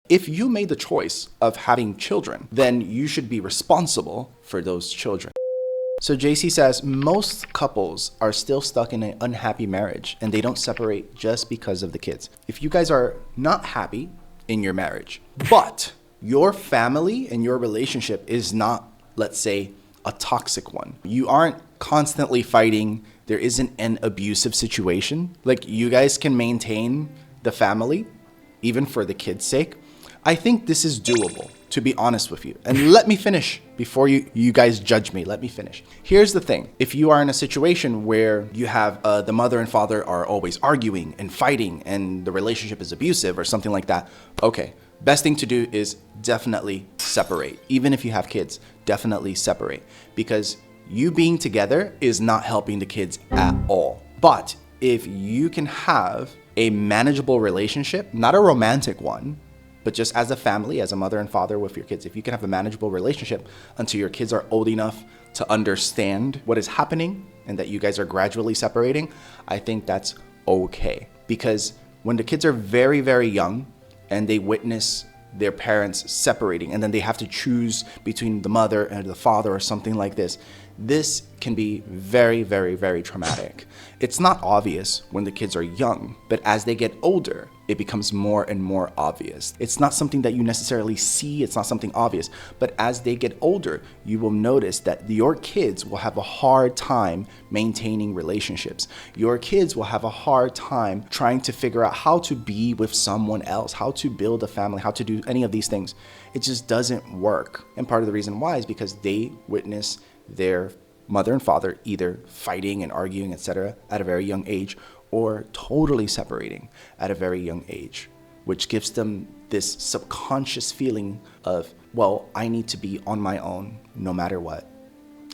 If you made the choice of having children, then you should be responsible for those children. So JC says most couples are still stuck in an unhappy marriage and they don't separate just because of the kids. If you guys are not happy in your marriage, but your family and your relationship is not, let's say, a toxic one. You aren't constantly fighting. There isn't an abusive situation. Like, you guys can maintain the family, even for the kids' sake. I think this is doable, to be honest with you. And let me finish before you guys judge me. Let me finish. Here's the thing. If you are in a situation where you have the mother and father are always arguing and fighting and the relationship is abusive or something like that, okay. Best thing to do is definitely separate. Even if you have kids, definitely separate. Because you being together is not helping the kids at all. But if you can have a manageable relationship, not a romantic one, but just as a family, as a mother and father with your kids, if you can have a manageable relationship until your kids are old enough to understand what is happening and that you guys are gradually separating, I think that's okay. Because when the kids are very, very young and they witness their parents separating and then they have to choose between the mother and the father or something like this can be very, very, very traumatic. It's not obvious when the kids are young, but as they get older, it becomes more and more obvious. It's not something that you necessarily see, it's not something obvious, but as they get older, you will notice that your kids will have a hard time maintaining relationships. Your kids will have a hard time trying to figure out how to be with someone else, how to build a family, how to do any of these things. It just doesn't work. And part of the reason why is because they witness their mother and father either fighting and arguing, etc., at a very young age, or totally separating at a very young age, which gives them this subconscious feeling of, well, I need to be on my own no matter what.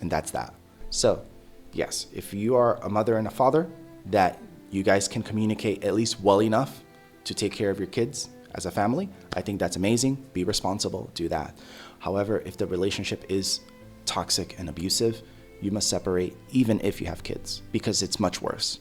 And that's that. So yes, if you are a mother and a father that you guys can communicate at least well enough to take care of your kids as a family, I think that's amazing. Be responsible, do that. However, if the relationship is toxic and abusive, you must separate even if you have kids, because it's much worse.